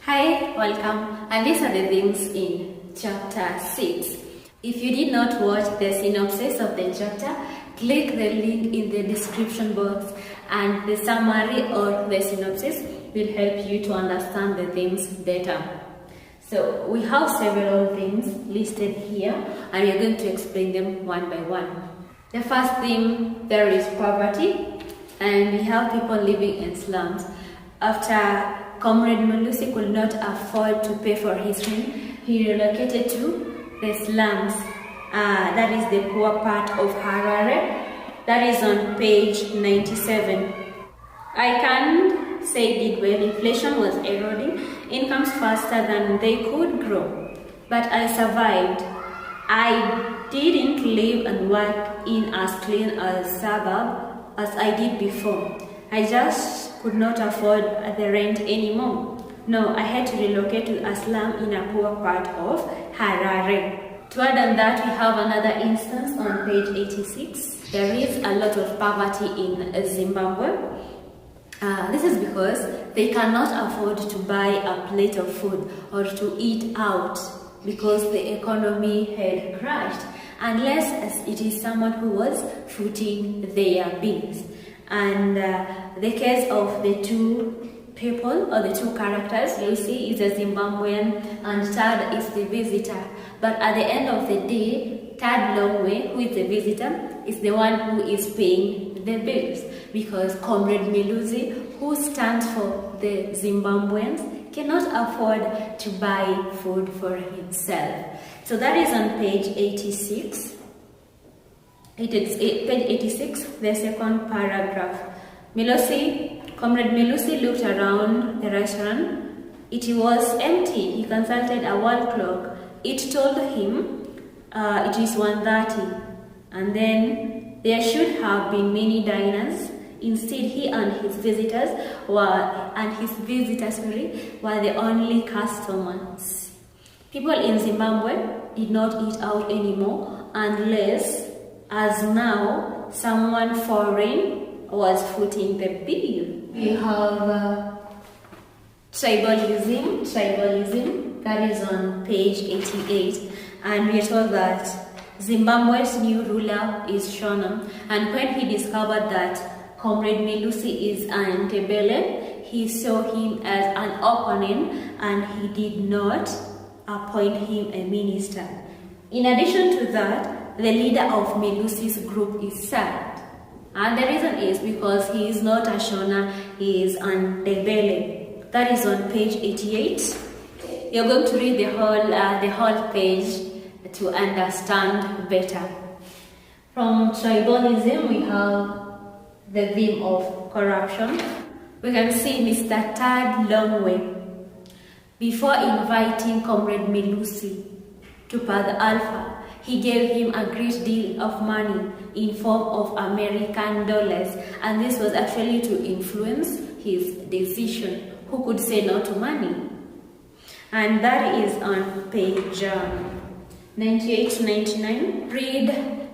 Hi, welcome, and these are the things in chapter 6. If you did not watch the synopsis of the chapter, click the link in the description box, and the summary or the synopsis will help you to understand the things better. So we have several things listed here, and we are going to explain them one by one. The first thing, there is poverty, and we have people living in slums. After Comrade Melusi could not afford to pay for his rent, he relocated to the slums. That is the poor part of Harare. That is on page 97. I can't say did well. Inflation was eroding incomes faster than they could grow. But I survived. I didn't live and work in as clean a suburb as I did before. I just could not afford the rent anymore. No, I had to relocate to a slum in a poor part of Harare. To add on that, we have another instance on page 86. There is a lot of poverty in Zimbabwe. This is because they cannot afford to buy a plate of food or to eat out because the economy had crashed, unless it is someone who was footing their bills. And the case of the two people or the two characters, Lucy is a Zimbabwean and Tad is the visitor. But at the end of the day, Tad Longway, who is the visitor, is the one who is paying the bills, because Comrade Melusi, who stands for the Zimbabweans, cannot afford to buy food for himself. So that is on page 86. It is page 86, the second paragraph. Comrade Melusi looked around the restaurant. It was empty. He consulted a wall clock. It told him it is 1:30, and then there should have been many diners. Instead, he and his visitors were the only customers. People in Zimbabwe did not eat out anymore unless, as now, someone foreign was footing the bill. We have tribalism, that is on page 88, and we are told that Zimbabwe's new ruler is Shona, and when he discovered that Comrade Melusi is an Tribalism, he saw him as an opponent and he did not appoint him a minister. In addition to that, the leader of Melusi's group is sad. And the reason is because he is not a Shona, he is an Tribalism. That is on page 88. You're going to read the whole page to understand better. From tribalism, we have the theme of corruption. We can see Mr. Tad Longway. Before inviting Comrade Melusi to Path Alpha, he gave him a great deal of money in form of American dollars, and this was actually to influence his decision. Who could say no to money? And that is on page 98 to 99. Read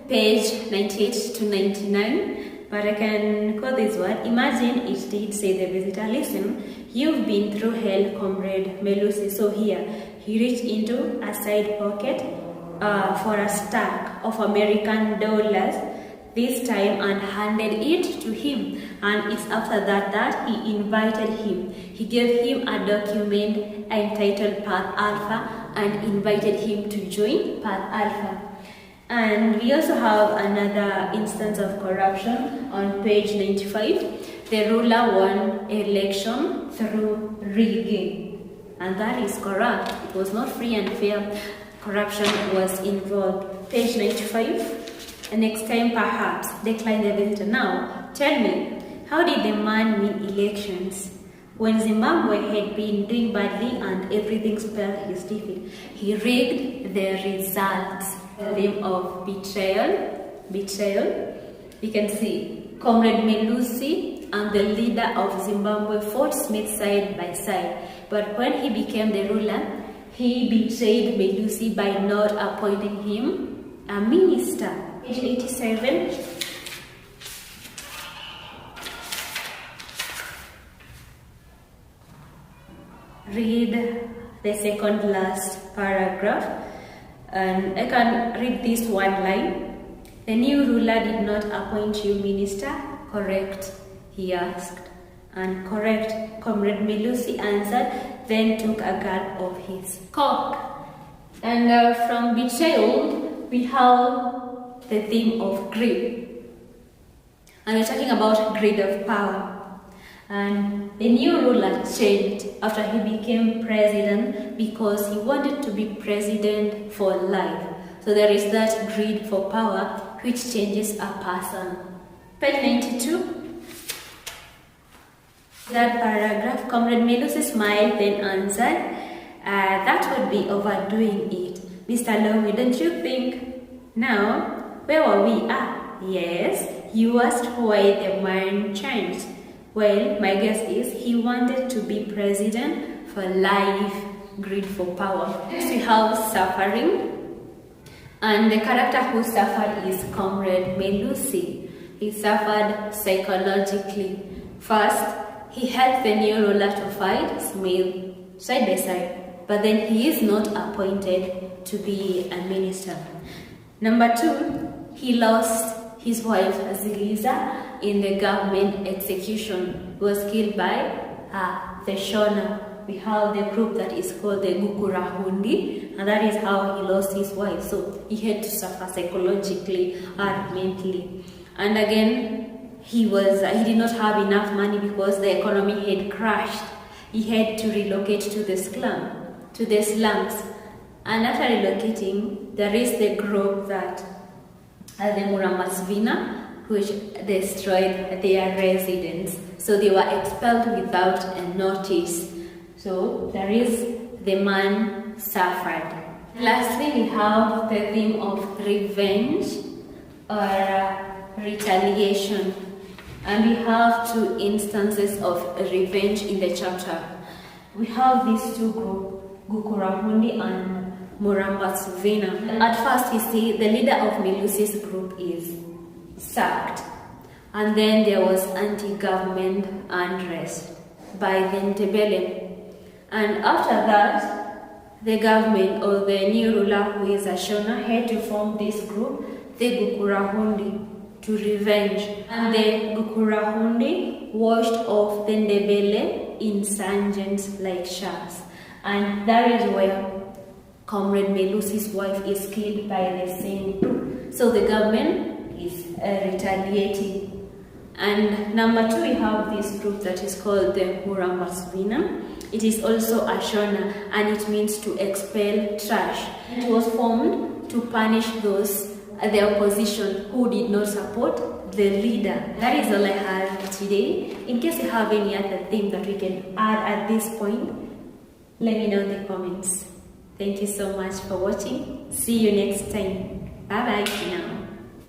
page 98 to 99. But I can quote this word. Imagine it did say the visitor, listen, you've been through hell, Comrade Melusi, so here. He reached into a side pocket for a stack of American dollars this time and handed it to him. And it's after that he invited him. He gave him a document entitled Path Alpha and invited him to join Path Alpha. And we also have another instance of corruption on page 95. The ruler won election through rigging, and that is corrupt. It was not free and fair. Corruption was involved. Page 95. And next time, perhaps, decline the visitor. Now, tell me, how did the man win elections? When Zimbabwe had been doing badly and everything spelled his defeat, he rigged the results. The name of betrayal. We can see Comrade Melusi and the leader of Zimbabwe fought Smith side by side. But when he became the ruler, he betrayed Melusi by not appointing him a minister. Page 87. read the second last paragraph, and I can read this one line. The new ruler did not appoint you minister, correct? He asked. And correct, Comrade Melusi answered, then took a gulp of his cock. And from Betrayal, we have the theme of greed. And we're talking about greed of power. And the new ruler changed after he became president because he wanted to be president for life. So there is that greed for power which changes a person. Page 92. That paragraph, Comrade Melusi smiled, then answered, that would be overdoing it. Mr. Longwe, don't you think? Now, where were we at? Yes, you asked why the man changed. Well, my guess is he wanted to be president for life, greed for power. Next we have suffering. And the character who suffered is Comrade Melusi. He suffered psychologically. First, he helped the new ruler to fight Smith side by side, but then he is not appointed to be a minister. Number two, he lost his wife Ziliza in the government execution. He was killed by the Shona. We have the group that is called the Gukurahundi, and that is how he lost his wife. So he had to suffer psychologically and mentally. And again, he did not have enough money because the economy had crashed. He had to relocate to the slums. And after relocating, there is the group that the Muramasvina, which destroyed their residence. So they were expelled without a notice. So there is the man suffered. Lastly, we have the theme of revenge or retaliation. And we have two instances of revenge in the chapter. We have these two groups, Gukurahundi and Murambatsvina. At first, we see the leader of Melusi's group is sacked. And then there was anti-government unrest by the Ntebele. And after that, the government or the new ruler, who is a Shona, had to form this group, the Gukurahundi, to revenge. And the Gukurahundi washed off the Ndebele insurgents like sharks. And that is where Comrade Melusi's wife is killed by the same group. So the government is retaliating. And number two, we have this group that is called the Murambatsvina. It is also a Shona, and it means to expel trash. It was formed to punish those the opposition who did not support the leader. That is all I have today. In case you have any other thing that we can add at this point, let me know in the comments. Thank you so much for watching. See you next time. Bye bye for now.